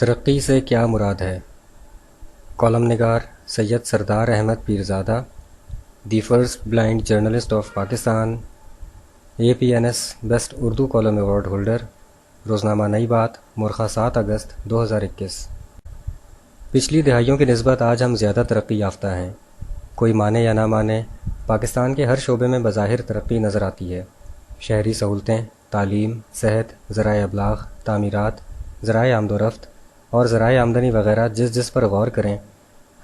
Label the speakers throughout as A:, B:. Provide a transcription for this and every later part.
A: ترقی سے کیا مراد ہے؟ کالم نگار Syed Sardar Ahmad Pirzada, the first blind journalist of Pakistan, APNS best Urdu column award holder, روزنامہ نئی بات، مورخہ 7 اگست 2021۔ پچھلی دہائیوں کی نسبت آج ہم زیادہ ترقی یافتہ ہیں۔ کوئی مانے یا نہ مانے، پاکستان کے ہر شعبے میں بظاہر ترقی نظر آتی ہے۔ شہری سہولتیں، تعلیم، صحت، ذرائع ابلاغ، تعمیرات، ذرائع آمد و رفت اور ذرائع آمدنی وغیرہ جس پر غور کریں،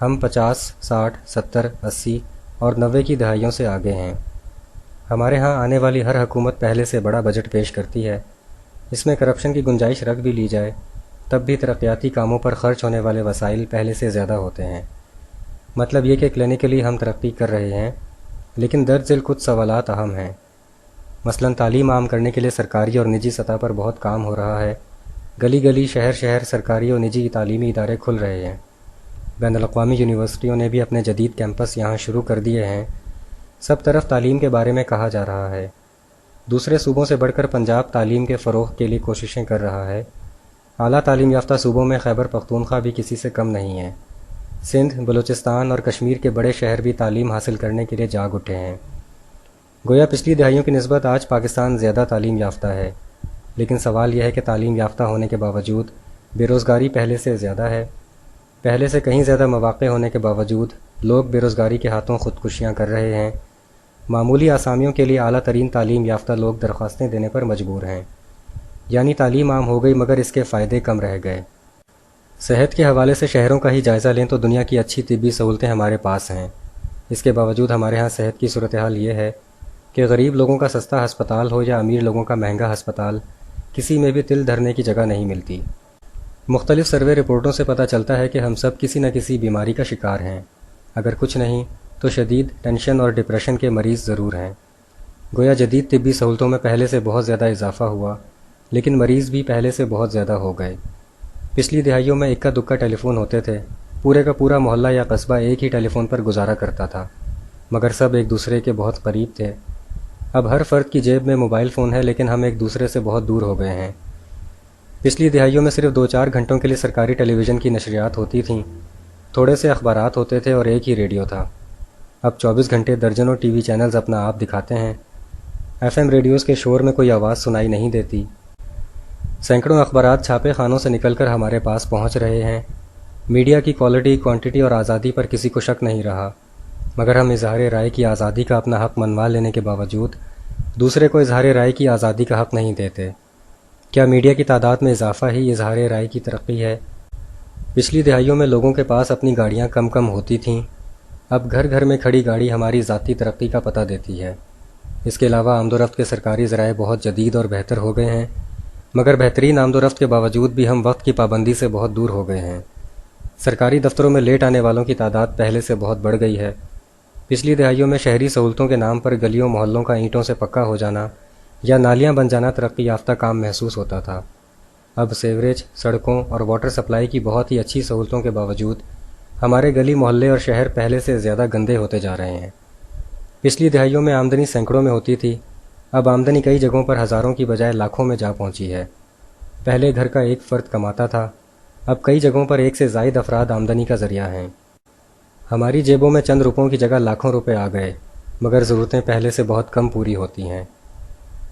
A: ہم 50، 60، 70، 80 اور 90 کی دہائیوں سے آگے ہیں۔ ہمارے ہاں آنے والی ہر حکومت پہلے سے بڑا بجٹ پیش کرتی ہے۔ اس میں کرپشن کی گنجائش رکھ بھی لی جائے تب بھی ترقیاتی کاموں پر خرچ ہونے والے وسائل پہلے سے زیادہ ہوتے ہیں۔ مطلب یہ کہ کلینکلی ہم ترقی کر رہے ہیں، لیکن درج ذیل کچھ سوالات اہم ہیں۔ مثلاً تعلیم عام کرنے کے لیے سرکاری اور نجی سطح پر بہت کام ہو رہا ہے۔ گلی گلی، شہر شہر سرکاری اور نجی تعلیمی ادارے کھل رہے ہیں۔ بین الاقوامی یونیورسٹیوں نے بھی اپنے جدید کیمپس یہاں شروع کر دیے ہیں۔ سب طرف تعلیم کے بارے میں کہا جا رہا ہے۔ دوسرے صوبوں سے بڑھ کر پنجاب تعلیم کے فروغ کے لیے کوششیں کر رہا ہے۔ اعلیٰ تعلیم یافتہ صوبوں میں خیبر پختونخوا بھی کسی سے کم نہیں ہے۔ سندھ، بلوچستان اور کشمیر کے بڑے شہر بھی تعلیم حاصل کرنے کے لیے جاگ اٹھے ہیں۔ گویا پچھلی دہائیوں کی نسبت آج پاکستان زیادہ تعلیم یافتہ ہے، لیکن سوال یہ ہے کہ تعلیم یافتہ ہونے کے باوجود بے روزگاری پہلے سے زیادہ ہے۔ پہلے سے کہیں زیادہ مواقع ہونے کے باوجود لوگ بے روزگاری کے ہاتھوں خودکشیاں کر رہے ہیں۔ معمولی آسامیوں کے لیے اعلیٰ ترین تعلیم یافتہ لوگ درخواستیں دینے پر مجبور ہیں۔ یعنی تعلیم عام ہو گئی مگر اس کے فائدے کم رہ گئے۔ صحت کے حوالے سے شہروں کا ہی جائزہ لیں تو دنیا کی اچھی طبی سہولتیں ہمارے پاس ہیں۔ اس کے باوجود ہمارے ہاں صحت کی صورتحال یہ ہے کہ غریب لوگوں کا سستا ہسپتال ہو یا امیر لوگوں کا مہنگا ہسپتال، کسی میں بھی تل دھرنے کی جگہ نہیں ملتی۔ مختلف سروے رپورٹوں سے پتہ چلتا ہے کہ ہم سب کسی نہ کسی بیماری کا شکار ہیں، اگر کچھ نہیں تو شدید ٹینشن اور ڈپریشن کے مریض ضرور ہیں۔ گویا جدید طبی سہولتوں میں پہلے سے بہت زیادہ اضافہ ہوا، لیکن مریض بھی پہلے سے بہت زیادہ ہو گئے۔ پچھلی دہائیوں میں اکا دکا ٹیلی فون ہوتے تھے، پورے کا پورا محلہ یا قصبہ ایک ہی ٹیلی فون پر گزارا کرتا تھا، مگر سب ایک دوسرے کے بہت قریب تھے۔ اب ہر فرد کی جیب میں موبائل فون ہے، لیکن ہم ایک دوسرے سے بہت دور ہو گئے ہیں۔ پچھلی دہائیوں میں صرف 2-4 گھنٹوں کے لیے سرکاری ٹیلی ویژن کی نشریات ہوتی تھیں، تھوڑے سے اخبارات ہوتے تھے اور ایک ہی ریڈیو تھا۔ اب 24 گھنٹے درجنوں ٹی وی چینلز اپنا آپ دکھاتے ہیں۔ FM ریڈیوز کے شور میں کوئی آواز سنائی نہیں دیتی۔ سینکڑوں اخبارات چھاپے خانوں سے نکل کر ہمارے پاس پہنچ رہے ہیں۔ میڈیا کی کوالٹی، کوانٹٹی اور آزادی پر کسی کو شک نہیں رہا، مگر ہم اظہار رائے کی آزادی کا اپنا حق منوا لینے کے باوجود دوسرے کو اظہار رائے کی آزادی کا حق نہیں دیتے۔ کیا میڈیا کی تعداد میں اضافہ ہی اظہار رائے کی ترقی ہے؟ پچھلی دہائیوں میں لوگوں کے پاس اپنی گاڑیاں کم ہوتی تھیں، اب گھر گھر میں کھڑی گاڑی ہماری ذاتی ترقی کا پتہ دیتی ہے۔ اس کے علاوہ آمد و رفت کے سرکاری ذرائع بہت جدید اور بہتر ہو گئے ہیں، مگر بہترین آمد و رفت کے باوجود بھی ہم وقت کی پابندی سے بہت دور ہو گئے ہیں۔ سرکاری دفتروں میں لیٹ آنے والوں کی تعداد پہلے سے بہت بڑھ گئی ہے۔ پچھلی دہائیوں میں شہری سہولتوں کے نام پر گلیوں محلوں کا اینٹوں سے پکا ہو جانا یا نالیاں بن جانا ترقی یافتہ کام محسوس ہوتا تھا۔ اب سیوریج، سڑکوں اور واٹر سپلائی کی بہت ہی اچھی سہولتوں کے باوجود ہمارے گلی محلے اور شہر پہلے سے زیادہ گندے ہوتے جا رہے ہیں۔ پچھلی دہائیوں میں آمدنی سینکڑوں میں ہوتی تھی، اب آمدنی کئی جگہوں پر ہزاروں کی بجائے لاکھوں میں جا پہنچی ہے۔ پہلے گھر کا ایک فرد کماتا تھا، اب کئی جگہوں پر ایک سے زائد افراد آمدنی کا ذریعہ ہیں۔ ہماری جیبوں میں چند روپوں کی جگہ لاکھوں روپے آ گئے، مگر ضرورتیں پہلے سے بہت کم پوری ہوتی ہیں۔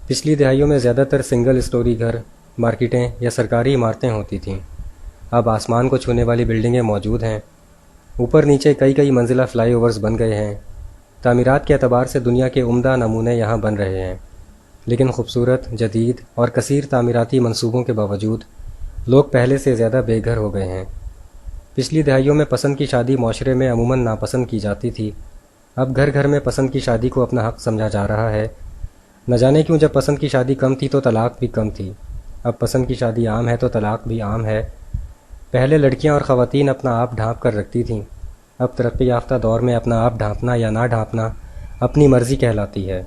A: پچھلی دہائیوں میں زیادہ تر سنگل اسٹوری گھر، مارکیٹیں یا سرکاری عمارتیں ہوتی تھیں، اب آسمان کو چھونے والی بلڈنگیں موجود ہیں۔ اوپر نیچے کئی منزلہ فلائی اوورز بن گئے ہیں۔ تعمیرات کے اعتبار سے دنیا کے عمدہ نمونے یہاں بن رہے ہیں، لیکن خوبصورت، جدید اور کثیر تعمیراتی منصوبوں کے باوجود لوگ پہلے سے زیادہ بے گھر ہو گئے ہیں۔ پچھلی دہائیوں میں پسند کی شادی معاشرے میں عموماً ناپسند کی جاتی تھی، اب گھر گھر میں پسند کی شادی کو اپنا حق سمجھا جا رہا ہے۔ نہ جانے کیوں جب پسند کی شادی کم تھی تو طلاق بھی کم تھی، اب پسند کی شادی عام ہے تو طلاق بھی عام ہے۔ پہلے لڑکیاں اور خواتین اپنا آپ ڈھانپ کر رکھتی تھیں، اب ترقی یافتہ دور میں اپنا آپ ڈھانپنا یا نہ ڈھانپنا اپنی مرضی کہلاتی ہے۔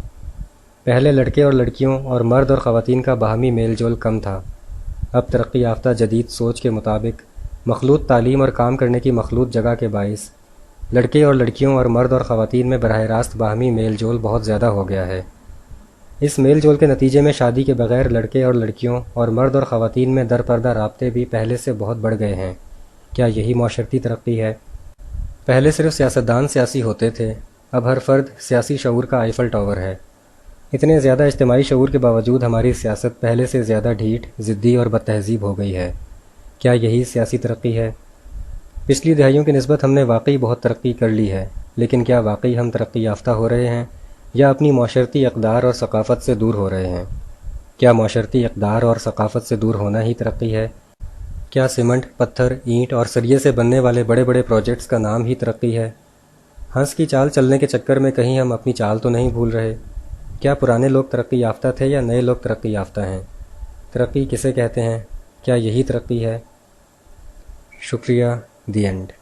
A: پہلے لڑکے اور لڑکیوں اور مرد اور خواتین کا باہمی میل جول کم تھا، اب ترقی یافتہ جدید سوچ کے مطابق مخلوط تعلیم اور کام کرنے کی مخلوط جگہ کے باعث لڑکے اور لڑکیوں اور مرد اور خواتین میں براہ راست باہمی میل جول بہت زیادہ ہو گیا ہے۔ اس میل جول کے نتیجے میں شادی کے بغیر لڑکے اور لڑکیوں اور مرد اور خواتین میں در پردہ رابطے بھی پہلے سے بہت بڑھ گئے ہیں۔ کیا یہی معاشرتی ترقی ہے؟ پہلے صرف سیاستدان سیاسی ہوتے تھے، اب ہر فرد سیاسی شعور کا آئیفل ٹاور ہے۔ اتنے زیادہ اجتماعی شعور کے باوجود ہماری سیاست پہلے سے زیادہ ڈھیٹ، ضدی اور بد تہذیب ہو گئی ہے۔ کیا یہی سیاسی ترقی ہے؟ پچھلی دہائیوں کی نسبت ہم نے واقعی بہت ترقی کر لی ہے، لیکن کیا واقعی ہم ترقی یافتہ ہو رہے ہیں یا اپنی معاشرتی اقدار اور ثقافت سے دور ہو رہے ہیں؟ کیا معاشرتی اقدار اور ثقافت سے دور ہونا ہی ترقی ہے؟ کیا سیمنٹ، پتھر، اینٹ اور سریے سے بننے والے بڑے بڑے پروجیکٹس کا نام ہی ترقی ہے؟ ہنس کی چال چلنے کے چکر میں کہیں ہم اپنی چال تو نہیں بھول رہے؟ کیا پرانے لوگ ترقی یافتہ تھے یا نئے لوگ ترقی یافتہ ہیں؟ ترقی کسے کہتے ہیں؟ کیا یہی ترقی ہے؟ شکریہ، دی اینڈ۔